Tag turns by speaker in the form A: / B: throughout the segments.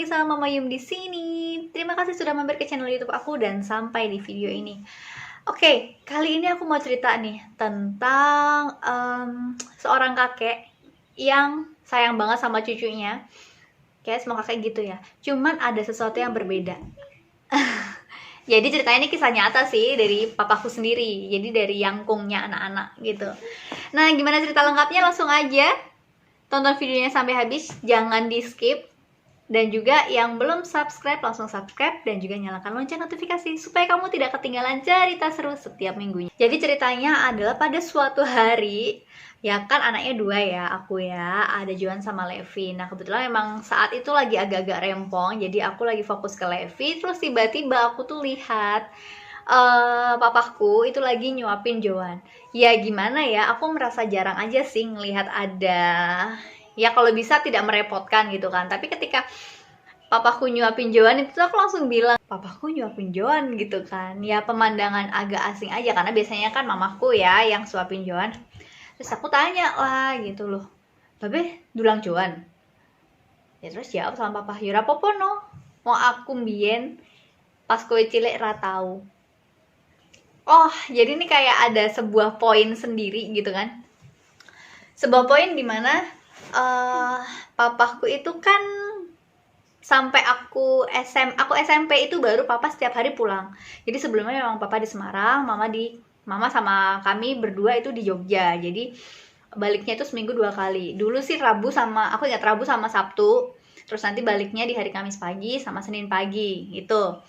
A: lagi sama Mama Yum di sini. Terima kasih sudah mampir ke channel YouTube aku dan sampai di video ini. Oke, kali ini aku mau cerita nih tentang seorang kakek yang sayang banget sama cucunya. Kayak semua kakek gitu ya. Cuman ada sesuatu yang berbeda. Jadi ceritanya ini kisah nyata sih dari papaku sendiri. Jadi dari yangkungnya anak-anak gitu. Nah, gimana cerita lengkapnya? Langsung aja tonton videonya sampai habis, jangan di skip. Dan juga yang belum subscribe, langsung subscribe dan juga nyalakan lonceng notifikasi supaya kamu tidak ketinggalan cerita seru setiap minggunya. Jadi ceritanya adalah pada suatu hari, ya kan anaknya dua ya, aku ya, ada Joan sama Levi. Nah kebetulan memang saat itu lagi agak-agak rempong, jadi aku lagi fokus ke Levi. Terus tiba-tiba aku tuh lihat papaku itu lagi nyuapin Joan. Ya gimana ya, aku merasa jarang aja sih ngelihat ada, ya kalau bisa tidak merepotkan gitu kan. Tapi ketika papaku nyuapin Joan itu aku langsung bilang, papaku nyuapin Joan gitu kan. Ya pemandangan agak asing aja karena biasanya kan mamaku ya yang suapin Joan. Terus aku tanya lah gitu loh, babe dulang Joan? Ya terus jawab sama papa, ya rapopo no, mau aku mbien pas kowe cilik ra tau. Oh, jadi ini kayak ada sebuah poin sendiri gitu kan. Sebuah poin dimana papaku itu kan sampai aku SMP itu baru papa setiap hari pulang. Jadi sebelumnya memang papa di Semarang, mama sama kami berdua itu di Jogja. Jadi baliknya itu seminggu 2 kali. Dulu sih aku ingat Rabu sama Sabtu. Terus nanti baliknya di hari Kamis pagi sama Senin pagi gitu.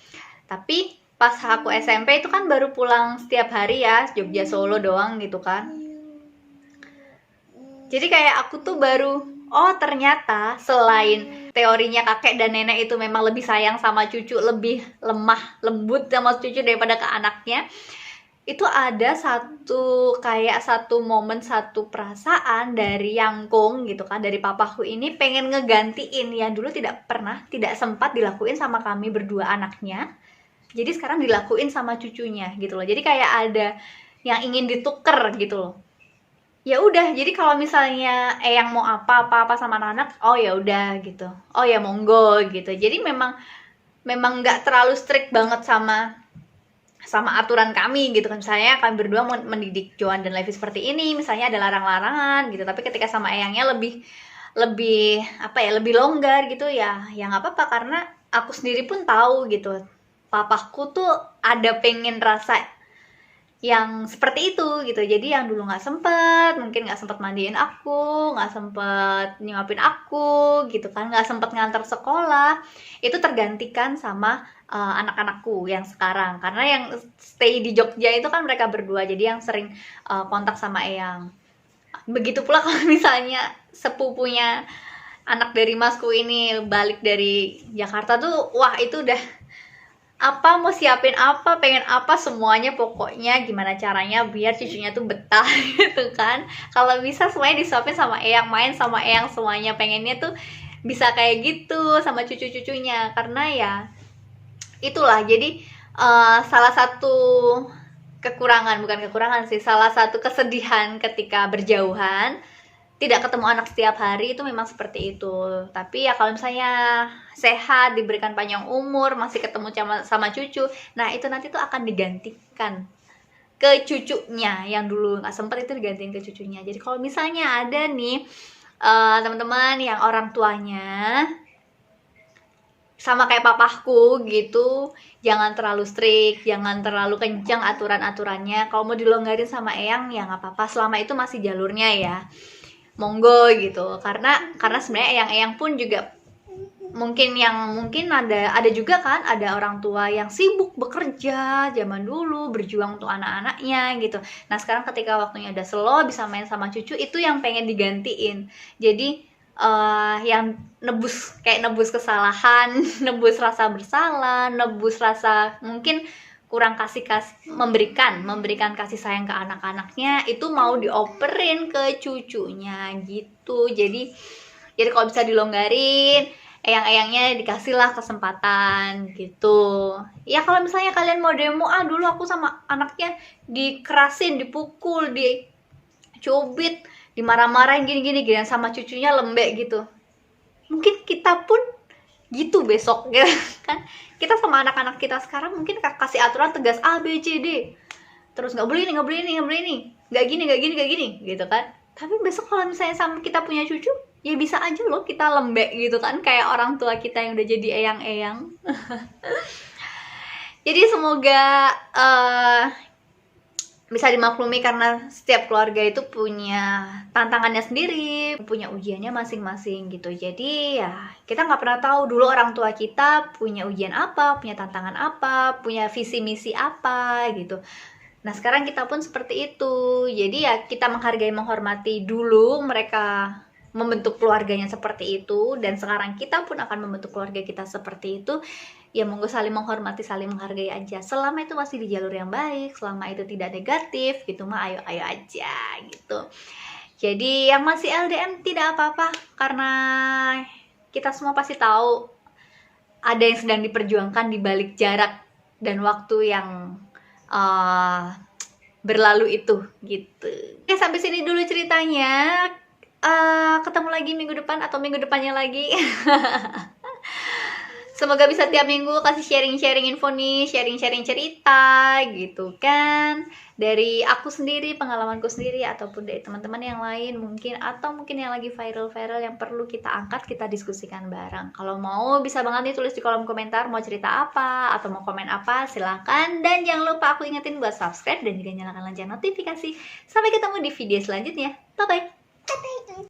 A: Tapi pas aku SMP itu kan baru pulang setiap hari ya, Jogja Solo doang gitu kan. Jadi kayak aku tuh baru, oh ternyata selain teorinya kakek dan nenek itu memang lebih sayang sama cucu, lebih lemah, lembut sama cucu daripada ke anaknya, itu ada satu momen, satu perasaan dari Yangkung gitu kan, dari papaku ini pengen ngegantiin yang dulu tidak sempat dilakuin sama kami berdua anaknya. Jadi sekarang dilakuin sama cucunya gitu loh. Jadi kayak ada yang ingin dituker gitu loh. Ya udah, jadi kalau misalnya Eyang mau apa sama anak, oh ya udah gitu. Oh ya monggo gitu. Jadi memang nggak terlalu strict banget sama aturan kami gitu kan. Misalnya kami berdua mau mendidik Joan dan Levi seperti ini, misalnya ada larang-larangan gitu. Tapi ketika sama Eyangnya lebih lebih longgar gitu ya nggak apa-apa, karena aku sendiri pun tahu gitu. Papaku tuh ada pengen rasa yang seperti itu gitu. Jadi yang dulu mungkin nggak sempet mandiin aku, nggak sempet nyuapin aku gitu kan, nggak sempet ngantar sekolah, itu tergantikan sama anak-anakku yang sekarang. Karena yang stay di Jogja itu kan mereka berdua, jadi yang sering kontak sama Eyang. Begitu pula kalau misalnya sepupunya anak dari masku ini balik dari Jakarta tuh, wah itu udah mau siapin apa, pengen apa, semuanya pokoknya gimana caranya biar cucunya tuh betah gitu kan. Kalau bisa semuanya disuapin sama Eyang, main sama Eyang, semuanya pengennya tuh bisa kayak gitu sama cucu-cucunya. Karena ya itulah, jadi salah satu salah satu kesedihan ketika berjauhan, tidak ketemu anak setiap hari itu memang seperti itu. Tapi ya kalau misalnya sehat, diberikan panjang umur, masih ketemu sama cucu, nah itu nanti tuh akan digantikan ke cucunya. Yang dulu nggak sempet itu digantiin ke cucunya. Jadi kalau misalnya ada nih teman-teman yang orang tuanya sama kayak papahku gitu, jangan terlalu strict, jangan terlalu kencang aturan-aturannya. Kalau mau dilonggarin sama Eyang ya nggak apa-apa, selama itu masih jalurnya ya monggo gitu. Karena sebenarnya Eyang pun juga mungkin ada juga kan, ada orang tua yang sibuk bekerja zaman dulu, berjuang untuk anak-anaknya gitu. Nah sekarang ketika waktunya udah slow, bisa main sama cucu, itu yang pengen digantiin. Jadi yang nebus kesalahan, nebus rasa bersalah, nebus rasa mungkin kurang memberikan kasih sayang ke anak-anaknya, itu mau dioperin ke cucunya gitu. Jadi kalau bisa dilonggarin, eyang-eyangnya dikasihlah kesempatan gitu. Ya kalau misalnya kalian mau demo, dulu aku sama anaknya dikerasin, dipukul, dicubit, dimarah-marahin gini-gini, sama cucunya lembek gitu. Mungkin kita pun gitu besok gitu kan. Kita sama anak-anak kita sekarang mungkin kasih aturan tegas A B C D, terus nggak boleh ini, nggak boleh ini, nggak boleh ini, nggak gini, nggak gini, nggak gini gitu kan. Tapi besok kalau misalnya sama kita punya cucu, ya bisa aja loh kita lembek gitu kan, kayak orang tua kita yang udah jadi eyang-eyang. Jadi semoga bisa dimaklumi karena setiap keluarga itu punya tantangannya sendiri, punya ujiannya masing-masing gitu. Jadi ya kita nggak pernah tahu dulu orang tua kita punya ujian apa, punya tantangan apa, punya visi misi apa gitu. Nah sekarang kita pun seperti itu. Jadi ya kita menghargai, menghormati dulu mereka membentuk keluarganya seperti itu, dan sekarang kita pun akan membentuk keluarga kita seperti itu. Ya monggo saling menghormati, saling menghargai aja. Selama itu masih di jalur yang baik, selama itu tidak negatif gitu mah ayo aja gitu. Jadi yang masih LDM tidak apa-apa, karena kita semua pasti tahu ada yang sedang diperjuangkan di balik jarak dan waktu yang berlalu itu gitu. Oke, sampai sini dulu ceritanya. Ketemu lagi minggu depan atau minggu depannya lagi. Semoga bisa tiap minggu kasih sharing-sharing info nih, sharing-sharing cerita gitu kan. Dari aku sendiri, pengalamanku sendiri, ataupun dari teman-teman yang lain mungkin, atau mungkin yang lagi viral-viral yang perlu kita angkat, kita diskusikan bareng. Kalau mau bisa banget nih tulis di kolom komentar mau cerita apa atau mau komen apa, silahkan. Dan jangan lupa aku ingetin buat subscribe dan juga nyalakan lonceng notifikasi. Sampai ketemu di video selanjutnya. Bye-bye.